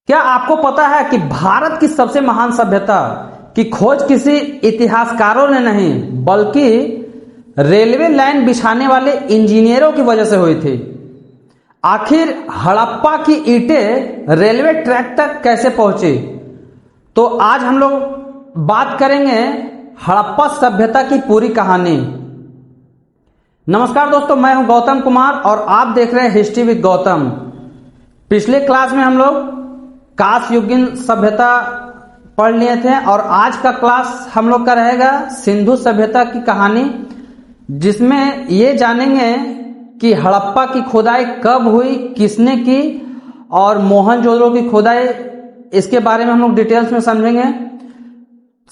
क्या आपको पता है कि भारत की सबसे महान सभ्यता की खोज किसी इतिहासकारों ने नहीं बल्कि रेलवे लाइन बिछाने वाले इंजीनियरों की वजह से हुई थी? आखिर हड़प्पा की ईंटें रेलवे ट्रैक तक कैसे पहुंची? तो आज हम लोग बात करेंगे हड़प्पा सभ्यता की पूरी कहानी। नमस्कार दोस्तों, मैं हूं गौतम कुमार और आप देख रहे हैं हिस्ट्री विद गौतम। पिछले क्लास में हम लोग कांस्ययुगीन सभ्यता पढ़ लिए थे और आज का क्लास हम लोग का रहेगा सिंधु सभ्यता की कहानी, जिसमें ये जानेंगे कि हड़प्पा की खुदाई कब हुई, किसने की, और मोहनजोदड़ो की खुदाई, इसके बारे में हम लोग डिटेल्स में समझेंगे।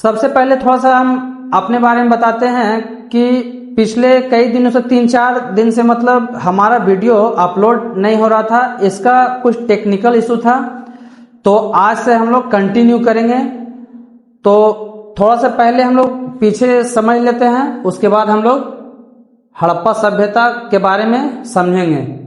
सबसे पहले थोड़ा सा हम अपने बारे में बताते हैं कि पिछले कई दिनों से 3-4 दिन से मतलब हमारा वीडियो अपलोड नहीं हो रहा था। इसका कुछ टेक्निकल इशू था, तो आज से हम लोग कंटिन्यू करेंगे। तो थोड़ा सा पहले हम लोग पीछे समझ लेते हैं, उसके बाद हम लोग हड़प्पा सभ्यता के बारे में समझेंगे।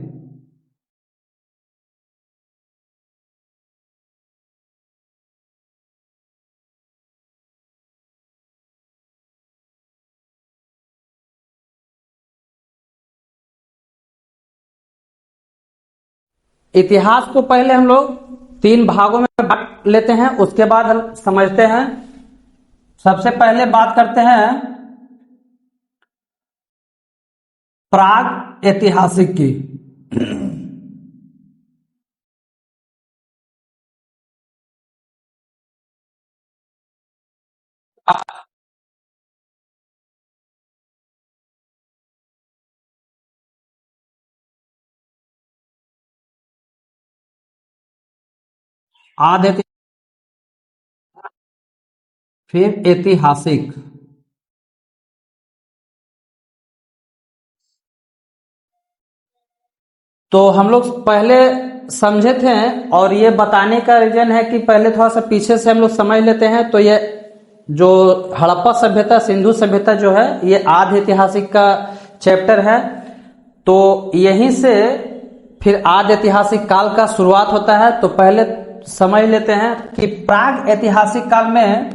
इतिहास को पहले हम लोग 3 भागों में बांट लेते हैं, उसके बाद हम समझते हैं। सबसे पहले बात करते हैं प्राग ऐतिहासिक की। आदि, फिर ऐतिहासिक। तो हम लोग पहले समझे थे और ये बताने का रीजन है कि पहले थोड़ा सा पीछे से हम लोग समझ लेते हैं। तो ये जो हड़प्पा सभ्यता, सिंधु सभ्यता जो है, ये आदि ऐतिहासिक का चैप्टर है। तो यहीं से फिर आदि ऐतिहासिक काल का शुरुआत होता है। तो पहले समझ लेते हैं कि प्राग ऐतिहासिक काल में,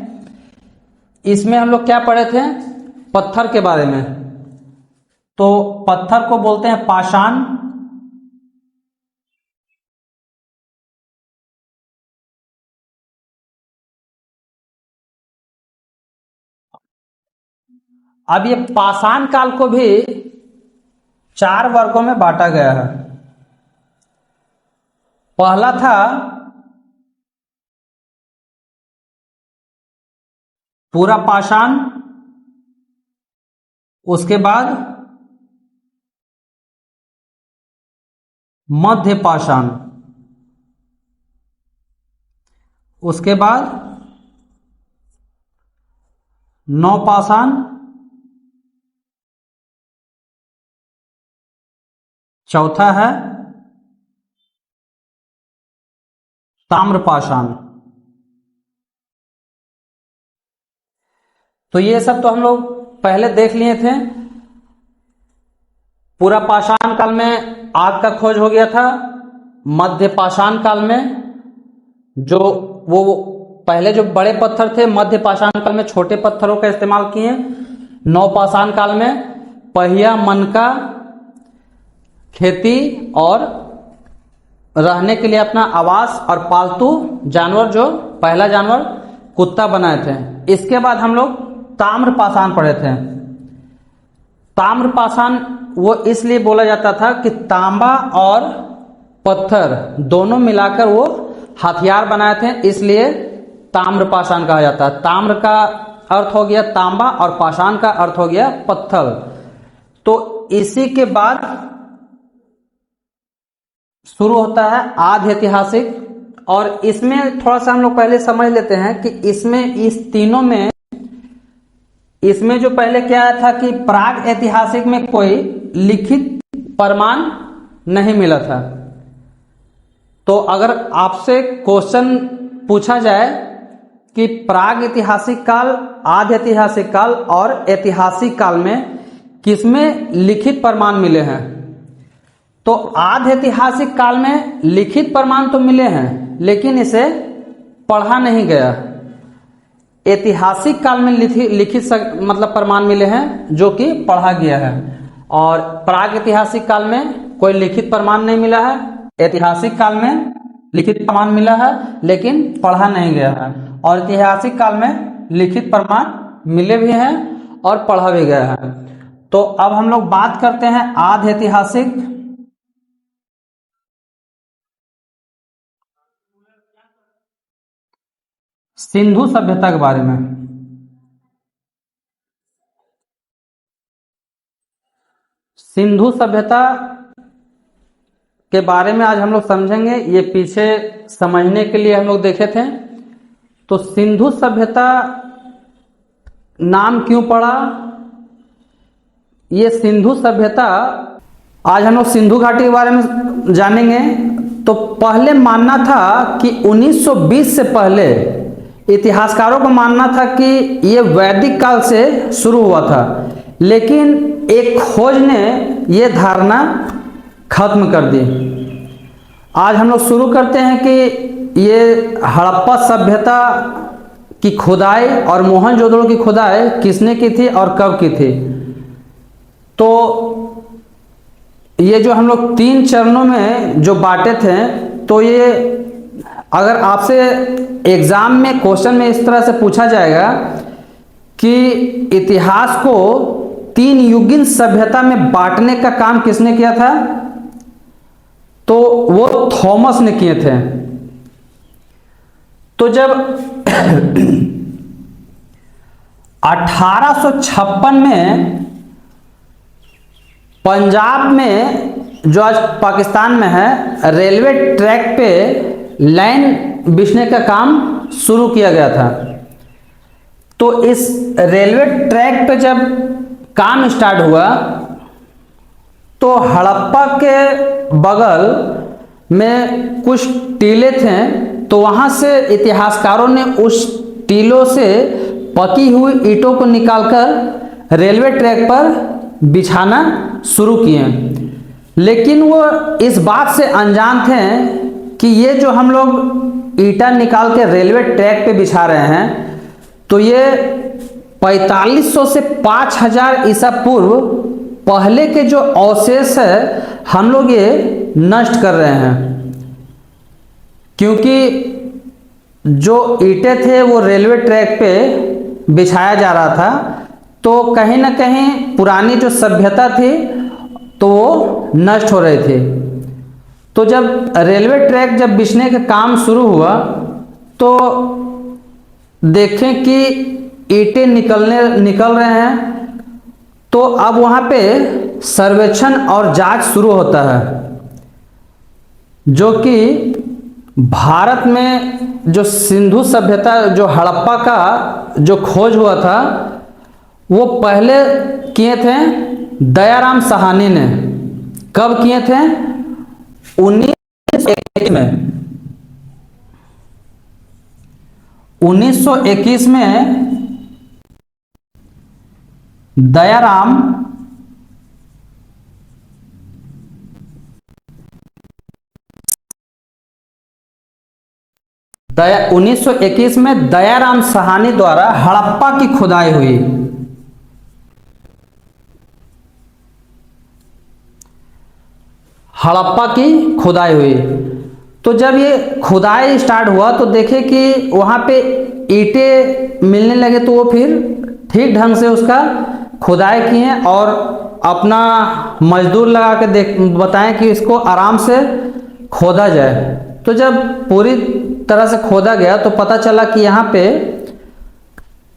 इसमें हम लोग क्या पढ़े थे? पत्थर के बारे में। तो पत्थर को बोलते हैं पाषाण। अब ये पाषाण काल को भी 4 वर्गों में बांटा गया है। पहला था पूरा पाषाण, उसके बाद मध्य पाषाण, उसके बाद नवपाषाण, चौथा है ताम्रपाषाण। तो ये सब तो हम लोग पहले देख लिए थे। पूरा पाषाण काल में आग का खोज हो गया था। मध्य पाषाण काल में जो वो पहले जो बड़े पत्थर थे, मध्य पाषाण काल में छोटे पत्थरों का इस्तेमाल किए। नवपाषाण काल में पहिया, मनका, खेती और रहने के लिए अपना आवास और पालतू जानवर, जो पहला जानवर कुत्ता बनाए थे। इसके बाद हम लोग ताम्रपाषाण पढ़े थे। ताम्रपाषाण वो इसलिए बोला जाता था कि तांबा और पत्थर दोनों मिलाकर वो हथियार बनाए थे, इसलिए ताम्रपाषाण कहा जाता है। ताम्र का अर्थ हो गया तांबा और पाषाण का अर्थ हो गया पत्थर। तो इसी के बाद शुरू होता है आदि ऐतिहासिक। और इसमें थोड़ा सा हम लोग पहले समझ लेते हैं कि इसमें, इस तीनों में, इसमें जो पहले क्या था कि प्राग ऐतिहासिक में कोई लिखित प्रमाण नहीं मिला था। तो अगर आपसे क्वेश्चन पूछा जाए कि प्राग ऐतिहासिक काल, आदि ऐतिहासिक काल और ऐतिहासिक काल में किसमें लिखित प्रमाण मिले हैं, तो आधि ऐतिहासिक काल में लिखित प्रमाण तो मिले हैं, लेकिन इसे पढ़ा नहीं गया। ऐतिहासिक काल में लिखित मतलब प्रमाण मिले हैं जो कि पढ़ा गया है, और प्राग ऐतिहासिक काल में कोई लिखित प्रमाण नहीं मिला है। ऐतिहासिक काल में लिखित प्रमाण मिला है लेकिन पढ़ा नहीं गया है, और ऐतिहासिक काल में लिखित प्रमाण मिले भी हैं और पढ़ा भी गया है। तो अब हम लोग बात करते हैं आधि ऐतिहासिक सिंधु सभ्यता के बारे में। सिंधु सभ्यता के बारे में आज हम लोग समझेंगे। ये पीछे समझने के लिए हम लोग देखे थे। तो सिंधु सभ्यता नाम क्यों पड़ा? ये सिंधु सभ्यता, आज हम लोग सिंधु घाटी के बारे में जानेंगे। तो पहले मानना था कि 1920 से पहले इतिहासकारों को मानना था कि ये वैदिक काल से शुरू हुआ था, लेकिन एक खोज ने ये धारणा खत्म कर दी। आज हम लोग शुरू करते हैं कि ये हड़प्पा सभ्यता की खुदाई और मोहनजोदड़ो की खुदाई किसने की थी और कब की थी। तो ये जो हम लोग 3 चरणों में जो बांटे थे, तो ये अगर आपसे एग्जाम में क्वेश्चन में इस तरह से पूछा जाएगा कि इतिहास को 3 युगीन सभ्यता में बांटने का काम किसने किया था, तो वो थॉमस ने किए थे। तो जब 1856 में पंजाब में, जो आज पाकिस्तान में है, रेलवे ट्रैक पे लाइन बिछने का काम शुरू किया गया था। तो इस रेलवे ट्रैक पे जब काम स्टार्ट हुआ, तो हड़प्पा के बगल में कुछ टीले थे, तो वहां से इतिहासकारों ने उस टीलों से पकी हुई ईंटों को निकालकर रेलवे ट्रैक पर बिछाना शुरू किए। लेकिन वो इस बात से अनजान थे कि ये जो हम लोग ईंटा निकाल के रेलवे ट्रैक पे बिछा रहे हैं, तो ये 4500 से 5000 ईसा पूर्व पहले के जो अवशेष है, हम लोग ये नष्ट कर रहे हैं। क्योंकि जो ईंटें थे वो रेलवे ट्रैक पे बिछाया जा रहा था, तो कहीं ना कहीं पुरानी जो सभ्यता थी तो वो नष्ट हो रही थी। तो जब रेलवे ट्रैक जब बिछने का काम शुरू हुआ, तो देखें कि ईंटें निकल रहे हैं। तो अब वहाँ पे सर्वेक्षण और जांच शुरू होता है, जो कि भारत में जो सिंधु सभ्यता, जो हड़प्पा का जो खोज हुआ था, वो पहले किए थे दयाराम साहनी ने। कब किए थे? 1921 में। 1921 में दयाराम 1921 में दयाराम साहनी द्वारा हड़प्पा की खुदाई हुई। हड़प्पा की खुदाई हुई। तो जब ये खुदाई स्टार्ट हुआ, तो देखे कि वहां पे ईंटें मिलने लगे, तो वो फिर ठीक ढंग से उसका खुदाई किए और अपना मजदूर लगा के बताएं कि इसको आराम से खोदा जाए। तो जब पूरी तरह से खोदा गया, तो पता चला कि यहाँ पे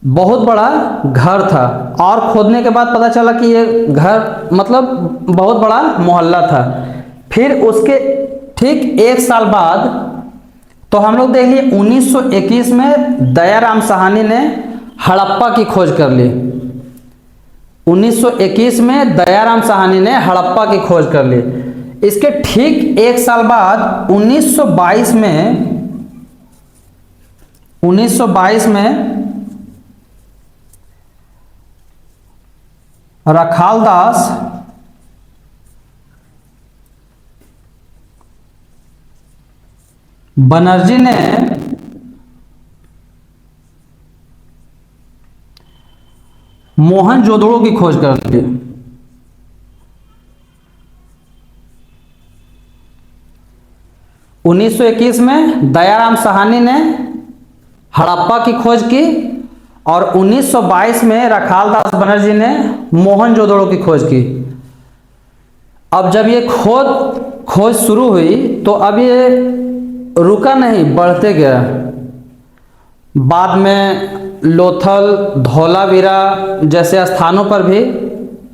बहुत बड़ा घर था, और खोदने के बाद पता चला कि ये घर मतलब बहुत बड़ा मोहल्ला था। फिर उसके ठीक 1 साल बाद, तो हम लोग देख लिए 1921 में दयाराम साहनी ने हड़प्पा की खोज कर ली। 1921 में दयाराम साहनी ने हड़प्पा की खोज कर ली। इसके ठीक 1 साल बाद 1922 में बनर्जी ने मोहनजोदड़ो की खोज कर दी। उन्नीस सौ 21 में दयाराम साहनी ने हड़प्पा की खोज की और 1922 में रखालदास बनर्जी ने मोहनजोदड़ो की खोज की। अब जब ये खोज शुरू हुई तो अब ये रुका नहीं, बढ़ते गया। बाद में लोथल, धौलावीरा जैसे स्थानों पर भी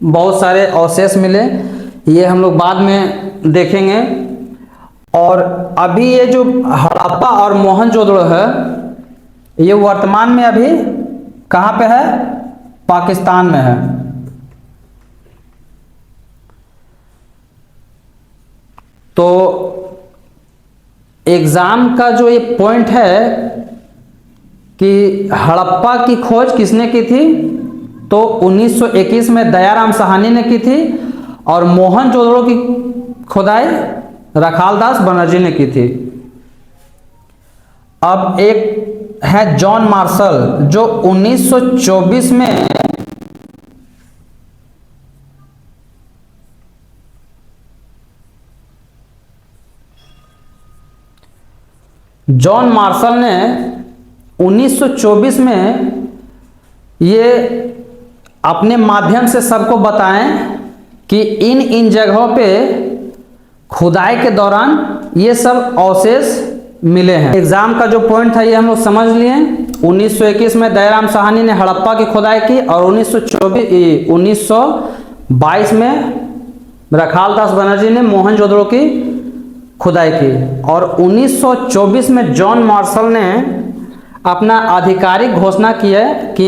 बहुत सारे अवशेष मिले, ये हम लोग बाद में देखेंगे। और अभी ये जो हड़प्पा और मोहनजोदड़ो है, ये वर्तमान में अभी कहाँ पे है? पाकिस्तान में है। तो एग्जाम का जो ये पॉइंट है कि हड़प्पा की खोज किसने की थी, तो 1921 में दयाराम साहनी ने की थी और मोहनजोदड़ो की खुदाई रखालदास बनर्जी ने की थी। अब एक है जॉन मार्शल, जो 1924 में जॉन मार्शल ने 1924 में ये अपने माध्यम से सबको बताएं कि इन जगहों पे खुदाई के दौरान ये सब अवशेष मिले हैं। एग्जाम का जो पॉइंट था ये हम लोग समझ लिए। 1921 में दयाराम साहनी ने हड़प्पा की खुदाई की और 1922 में रखालदास बनर्जी ने मोहनजोदड़ो की खुदाई की और 1924 में जॉन मार्शल ने अपना आधिकारिक घोषणा किए कि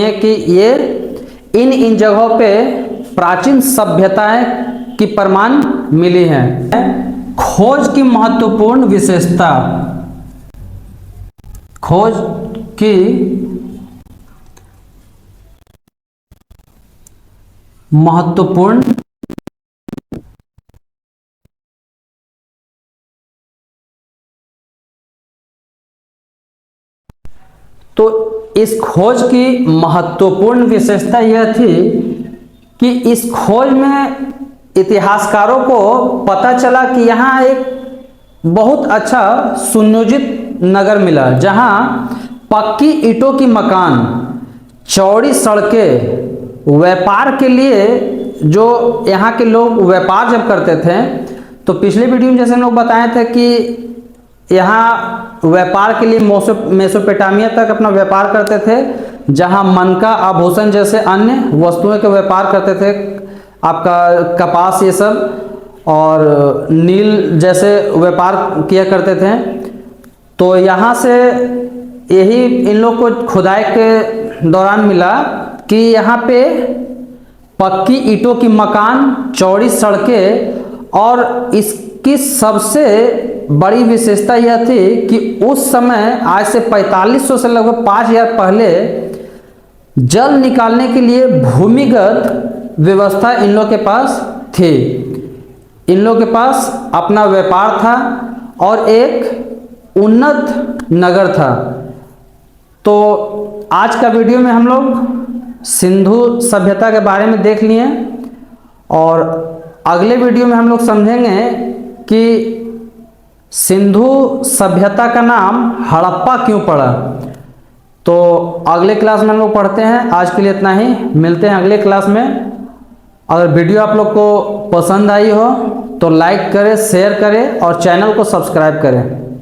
ये इन जगहों पे प्राचीन सभ्यताएं की प्रमाण मिली हैं। खोज की महत्वपूर्ण विशेषता, खोज की महत्वपूर्ण तो इस खोज की महत्वपूर्ण विशेषता यह थी कि इस खोज में इतिहासकारों को पता चला कि यहाँ एक बहुत अच्छा सुनियोजित नगर मिला, जहाँ पक्की ईंटों की मकान, चौड़ी सड़कें, व्यापार के लिए जो यहाँ के लोग व्यापार जब करते थे, तो पिछले वीडियो में जैसे हम लोग बताए थे कि यहाँ व्यापार के लिए मेसोपोटामिया तक अपना व्यापार करते थे, जहाँ मनका, आभूषण जैसे अन्य वस्तुओं के व्यापार करते थे, आपका कपास ये सब और नील जैसे व्यापार किया करते थे। तो यहाँ से यही इन लोग को खुदाई के दौरान मिला कि यहाँ पे पक्की ईंटों की मकान, चौड़ी सड़कें और इसकी सबसे बड़ी विशेषता यह थी कि उस समय आज से 4500 से लगभग 5000 पहले जल निकालने के लिए भूमिगत व्यवस्था इन लोग के पास थी। इन लोग के पास अपना व्यापार था और एक उन्नत नगर था। तो आज का वीडियो में हम लोग सिंधु सभ्यता के बारे में देख लिए और अगले वीडियो में हम लोग समझेंगे कि सिंधु सभ्यता का नाम हड़प्पा क्यों पड़ा। तो अगले क्लास में हम लोग पढ़ते हैं। आज के लिए इतना ही, मिलते हैं अगले क्लास में। अगर वीडियो आप लोग को पसंद आई हो तो लाइक करें, शेयर करें और चैनल को सब्सक्राइब करें।